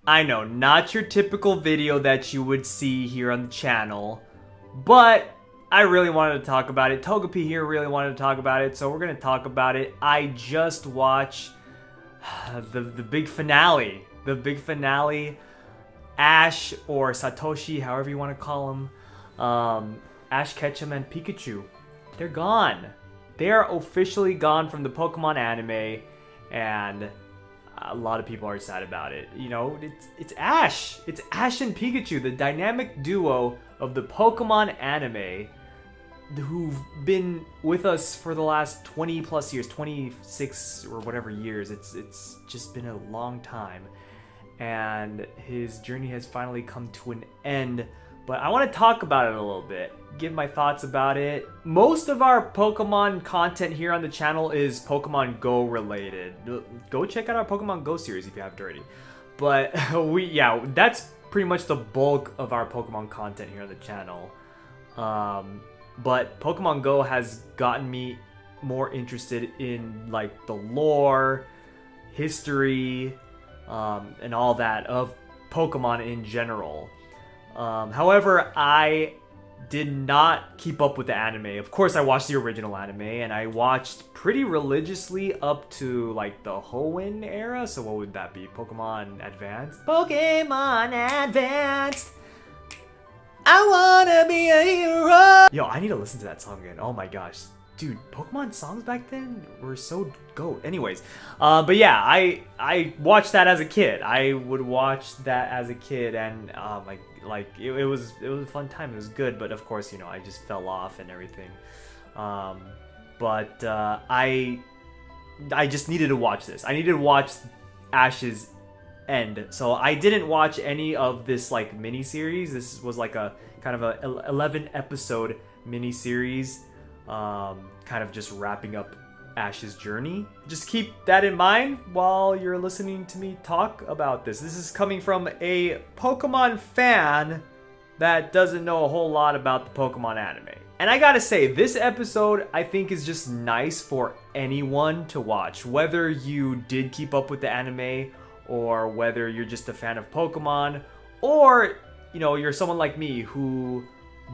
I know, not your typical video that you would see here on the channel, but I really wanted to talk about it. Togepi here really wanted to talk about it, so we're going to talk about it. I just watched the big finale. The big finale. Ash, or Satoshi, however you want to call him. Ash Ketchum and Pikachu. They're gone. They are officially gone from the Pokemon anime, and a lot of people are sad about it. You know, it's Ash. It's Ash and Pikachu, the dynamic duo of the Pokemon anime, who've been with us for the last 20 plus years, 26 or whatever years. It's just been a long time, and his journey has finally come to an end. But I want to talk about it a little bit, give my thoughts about it. Most of our Pokemon content here on the channel is Pokemon Go related. Go check out our Pokemon Go series if you haven't already. But that's pretty much the bulk of our Pokemon content here on the channel. But Pokemon Go has gotten me more interested in like the lore, history, and all that of Pokemon in general. However, I did not keep up with the anime. Of course, I watched the original anime, and I watched pretty religiously up to like the Hoenn era. So what would that be? Pokemon Advanced? Pokemon Advanced! I wanna be a hero! Yo, I need to listen to that song again. Oh my gosh. Dude, Pokemon songs back then were so goat. Anyways, but yeah, I watched that as a kid. I would watch that as a kid, and it was a fun time. It was good, but of course, you know, I just fell off and everything. But I just needed to watch this. I needed to watch Ash's end. So I didn't watch any of this like mini series. This was like a kind of a 11 episode mini series. Kind of just wrapping up Ash's journey. Just keep that in mind while you're listening to me talk about this. This is coming from a Pokemon fan that doesn't know a whole lot about the Pokemon anime. And I gotta say, this episode I think is just nice for anyone to watch. Whether you did keep up with the anime, or whether you're just a fan of Pokemon, or, you know, you're someone like me who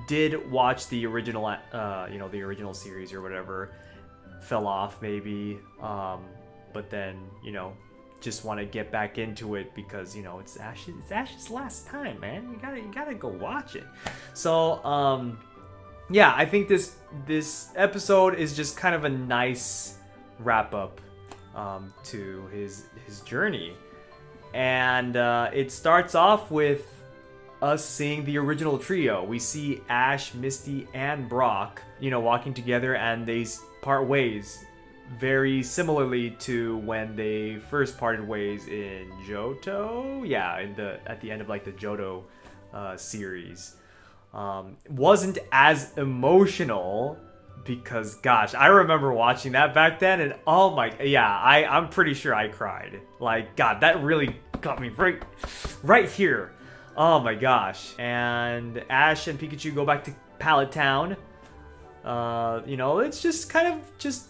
did watch the original, the original series or whatever, fell off maybe, but then, you know, just want to get back into it because, you know, it's Ash's last time, man. You gotta go watch it. So, yeah, I think this episode is just kind of a nice wrap up to his journey, and it starts off with us seeing the original trio. We see Ash, Misty, and Brock, you know, walking together, and they part ways very similarly to when they first parted ways in Johto. Yeah, at the end of like the Johto series. Wasn't as emotional because, gosh, I remember watching that back then, and oh my, yeah, I'm pretty sure I cried. Like, God, that really got me right here. Oh my gosh. And Ash and Pikachu go back to Pallet Town. You know, it's just kind of just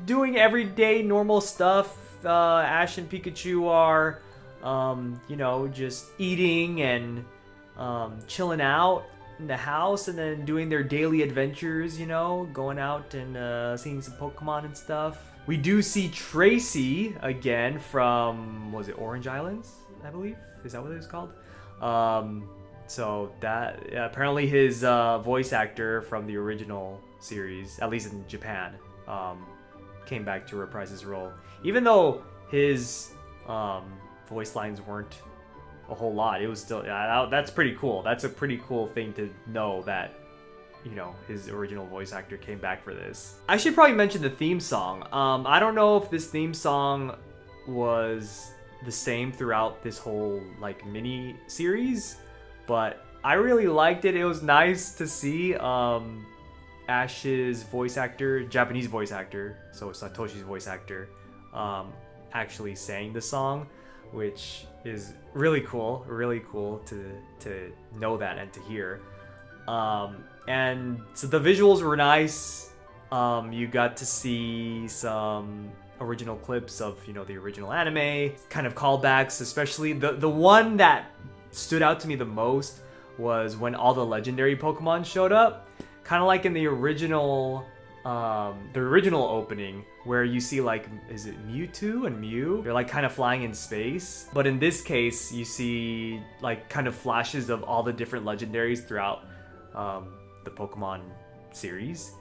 doing everyday normal stuff. Ash and Pikachu are, you know, just eating and chilling out in the house, and then doing their daily adventures, you know, going out and seeing some Pokemon and stuff. We do see Tracy again from, was it Orange Islands, I believe? Is that what it was called? So that apparently his voice actor from the original series, at least in Japan, came back to reprise his role. Even though his voice lines weren't a whole lot, it was still, that's pretty cool. That's a pretty cool thing to know that, you know, his original voice actor came back for this. I should probably mention the theme song. I don't know if this theme song was the same throughout this whole like mini series, but I really liked it. It was nice to see Ash's voice actor, Japanese voice actor, so Satoshi's voice actor, actually sang the song, which is really cool to know that and to hear. And so the visuals were nice. You got to see some original clips of, you know, the original anime, kind of callbacks, especially the one that stood out to me the most was when all the legendary Pokemon showed up, kind of like in the original opening where you see like, is it Mewtwo and Mew? They're like kind of flying in space. But in this case, you see like kind of flashes of all the different legendaries throughout the Pokemon series.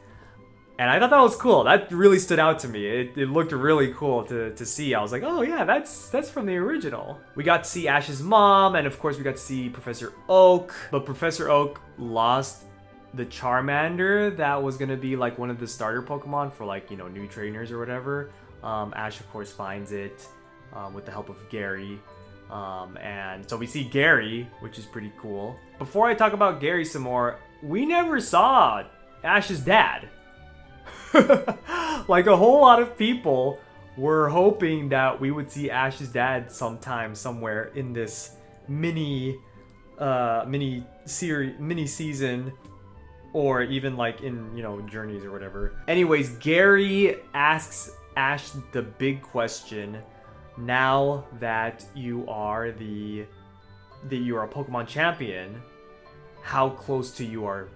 And I thought that was cool. That really stood out to me. It looked really cool to see. I was like, oh yeah, that's from the original. We got to see Ash's mom, and of course we got to see Professor Oak. But Professor Oak lost the Charmander that was gonna be like one of the starter Pokemon for like, you know, new trainers or whatever. Ash of course finds it with the help of Gary. And so we see Gary, which is pretty cool. Before I talk about Gary some more, we never saw Ash's dad. Like a whole lot of people were hoping that we would see Ash's dad sometime somewhere in this mini season, or even like in, you know, journeys or whatever. Anyways, Gary asks Ash the big question: now that you are a Pokemon champion, how close to you are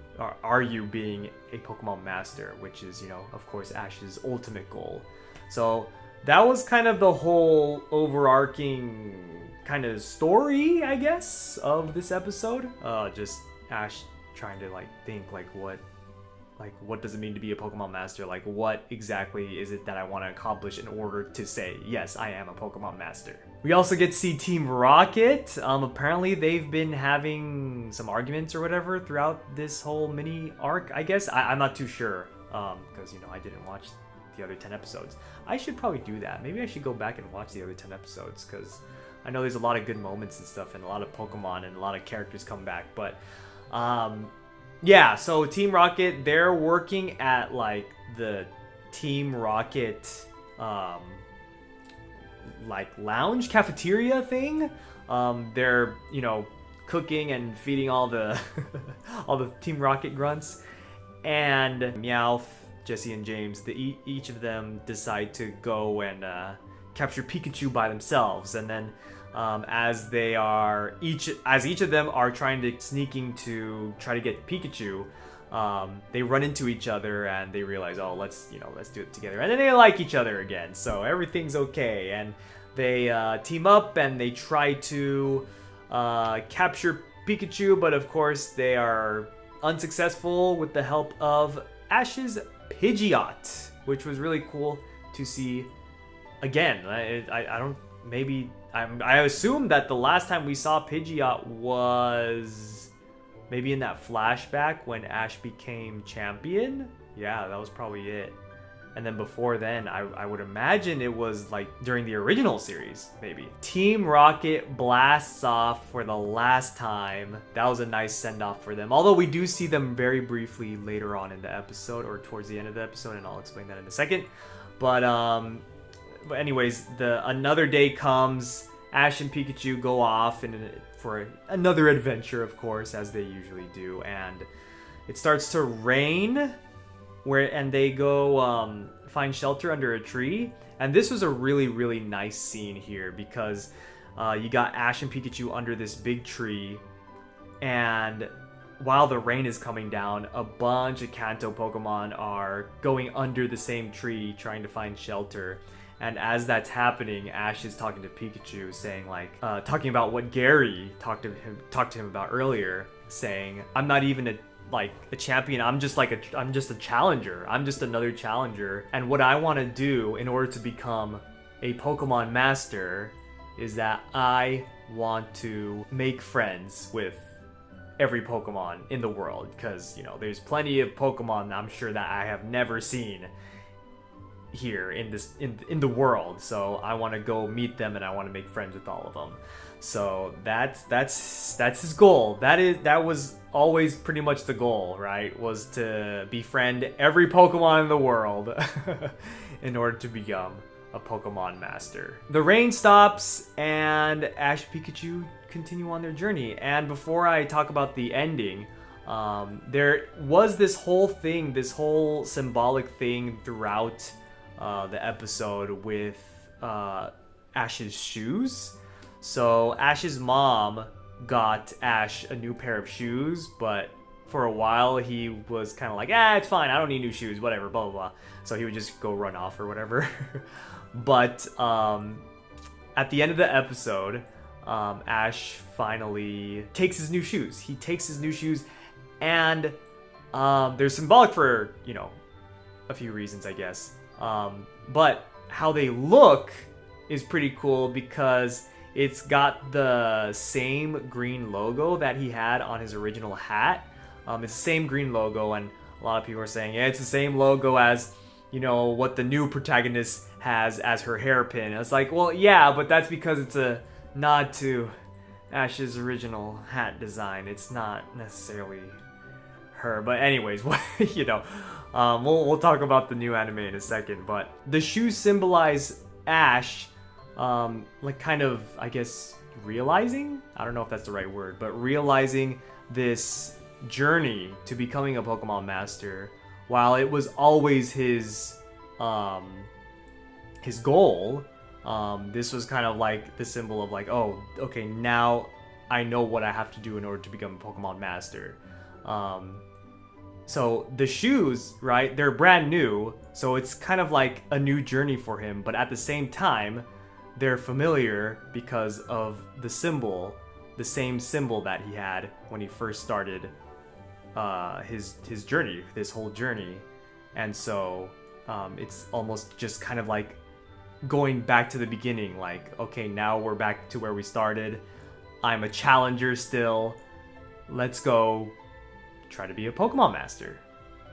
you being a Pokemon master, which is, you know, of course, Ash's ultimate goal. So that was kind of the whole overarching kind of story, I guess, of this episode. Just Ash trying to like think like what does it mean to be a Pokemon master? Like, what exactly is it that I want to accomplish in order to say, yes, I am a Pokemon master? We also get to see Team Rocket. Apparently they've been having some arguments or whatever throughout this whole mini arc, I guess. I'm not too sure, because, you know, I didn't watch the other 10 episodes. I should probably do that. Maybe I should go back and watch the other 10 episodes, because I know there's a lot of good moments and stuff, and a lot of Pokemon and a lot of characters come back, but yeah, so Team Rocket, they're working at like the Team Rocket like lounge cafeteria thing. They're, you know, cooking and feeding all the all the Team Rocket grunts. And Meowth, Jesse, and James, each of them decide to go and capture Pikachu by themselves. And then as each of them are trying to sneaking to try to get Pikachu, they run into each other and they realize, oh, let's do it together. And then they like each other again, so everything's okay. And they team up and they try to capture Pikachu, but of course they are unsuccessful with the help of Ash's Pidgeot, which was really cool to see again. I assume that the last time we saw Pidgeot was maybe in that flashback when Ash became champion. Yeah, that was probably it. And then before then, I would imagine it was like during the original series, maybe. Team Rocket blasts off for the last time. That was a nice send-off for them. Although we do see them very briefly later on in the episode, or towards the end of the episode, and I'll explain that in a second. But anyways, another day comes. Ash and Pikachu go off for another adventure, of course, as they usually do, and it starts to rain. And they go find shelter under a tree. And this was a really, really nice scene here, because you got Ash and Pikachu under this big tree, and while the rain is coming down, a bunch of Kanto Pokemon are going under the same tree trying to find shelter. And as that's happening, Ash is talking to Pikachu, saying talking about what Gary talked to him about earlier, saying, "I'm not even a champion. I'm just a challenger. I'm just another challenger. And what I want to do in order to become a Pokemon master is that I want to make friends with every Pokemon in the world, because, you know, there's plenty of Pokemon I'm sure that I have never seen here in the world. So I want to go meet them and I want to make friends with all of them." So that's his goal. That was always pretty much the goal, right? Was to befriend every Pokemon in the world in order to become a Pokemon master. The rain stops and Ash and Pikachu continue on their journey. And before I talk about the ending, there was this whole symbolic thing throughout the episode with Ash's shoes. So Ash's mom got Ash a new pair of shoes, but for a while he was kind of like, it's fine, I don't need new shoes, whatever, blah blah blah. So he would just go run off or whatever. But at the end of the episode, Ash finally takes his new shoes. He takes his new shoes, and they're symbolic for, you know, a few reasons, I guess. But how they look is pretty cool because it's got the same green logo that he had on his original hat. It's the same green logo, and a lot of people are saying, yeah, it's the same logo as, you know, what the new protagonist has as her hairpin. It's like, well, yeah, but that's because it's a nod to Ash's original hat design. It's not necessarily her. But anyways, you know, we'll talk about the new anime in a second. But the shoes symbolize Ash, like kind of, I guess, realizing? I don't know if that's the right word, but realizing this journey to becoming a Pokemon Master, while it was always his goal. This was kind of like the symbol of like, oh, okay, now I know what I have to do in order to become a Pokemon Master. So the shoes, right, they're brand new, so it's kind of like a new journey for him, but at the same time, they're familiar because of the symbol, the same symbol that he had when he first started his journey, this whole journey. And so it's almost just kind of like going back to the beginning, like, okay, now we're back to where we started. I'm a challenger still. Let's go try to be a Pokemon Master.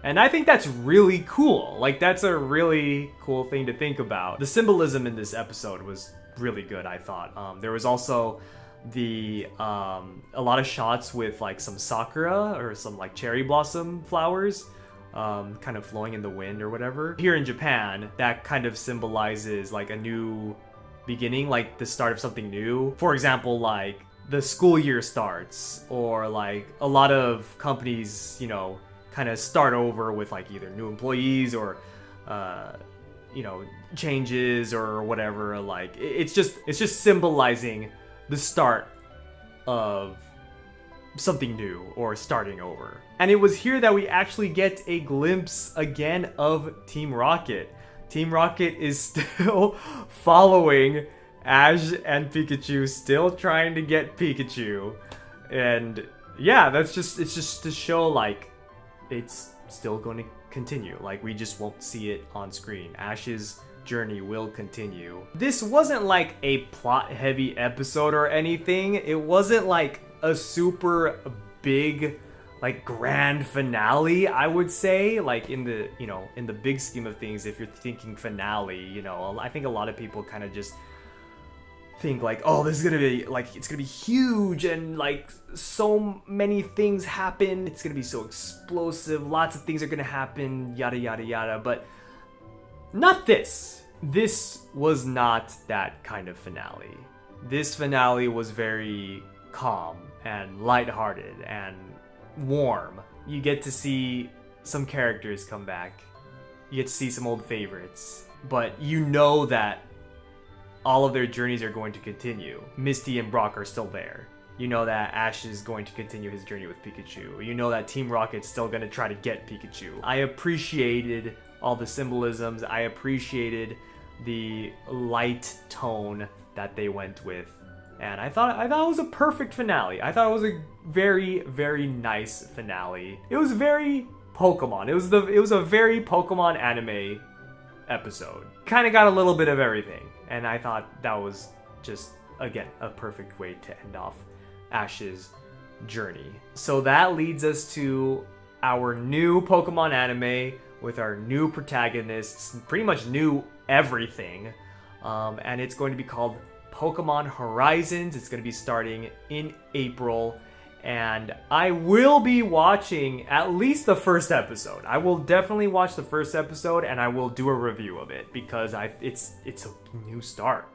And I think that's really cool. Like, that's a really cool thing to think about. The symbolism in this episode was really good, I thought. There was also a lot of shots with like some sakura or some like cherry blossom flowers kind of flowing in the wind or whatever. Here in Japan, that kind of symbolizes like a new beginning, like the start of something new. For example, like the school year starts, or like a lot of companies, you know, kind of start over with like either new employees or you know, changes or whatever. Like it's just symbolizing the start of something new or starting over. And it was here that we actually get a glimpse again of Team Rocket. Team Rocket is still following Ash and Pikachu, still trying to get Pikachu. And yeah, it's just to show like it's still going to continue. Like we just won't see it on screen. Ash's journey will continue. This wasn't like a plot heavy episode or anything. It wasn't like a super big like grand finale, I would say, like in the, you know, in the big scheme of things. If you're thinking finale, you know, I think a lot of people kind of just think like, oh, this is gonna be like, it's gonna be huge and like so many things happen, it's gonna be so explosive, lots of things are gonna happen, yada yada yada. But not this. This was not that kind of finale. This finale was very calm and lighthearted and warm. You get to see some characters come back. You get to see some old favorites. But you know that all of their journeys are going to continue. Misty and Brock are still there. You know that Ash is going to continue his journey with Pikachu. You know that Team Rocket's still going to try to get Pikachu. I appreciated all the symbolisms. I appreciated the light tone that they went with. And I thought it was a perfect finale. I thought it was a very, very nice finale. It was very Pokemon. It was a very Pokemon anime episode. Kind of got a little bit of everything. And I thought that was just, again, a perfect way to end off Ash's journey. So that leads us to our new Pokemon anime with our new protagonists, pretty much new everything. And it's going to be called Pokemon Horizons. It's going to be starting in April. And I will be watching at least the first episode. I will definitely watch the first episode, and I will do a review of it because it's a new start.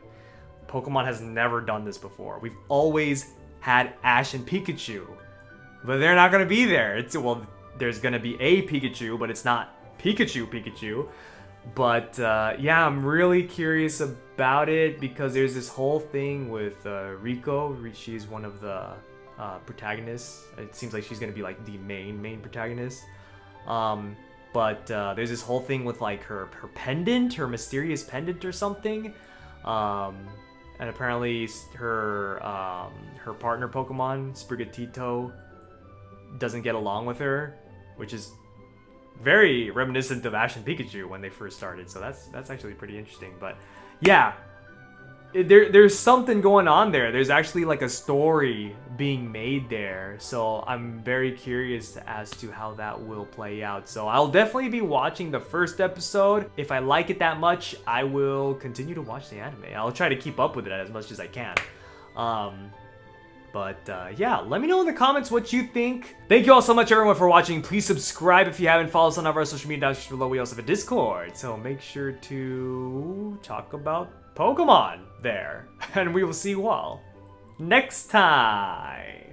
Pokemon has never done this before. We've always had Ash and Pikachu, but they're not going to be there. There's going to be a Pikachu, but it's not Pikachu. But yeah, I'm really curious about it because there's this whole thing with Riko. She's one of the protagonists. It seems like she's gonna be like the main protagonist. But there's this whole thing with like her pendant, her mysterious pendant or something. And apparently her partner Pokemon, Sprigatito, doesn't get along with her, which is very reminiscent of Ash and Pikachu when they first started. So that's actually pretty interesting. But yeah, there's something going on there. There's actually like a story being made there. So I'm very curious as to how that will play out. So I'll definitely be watching the first episode. If I like it that much, I will continue to watch the anime. I'll try to keep up with it as much as I can. But yeah, let me know in the comments what you think. Thank you all so much, everyone, for watching. Please subscribe if you haven't. Follow us on all of our social media down below. We also have a Discord, so make sure to talk about Pokemon there. And we will see you all next time.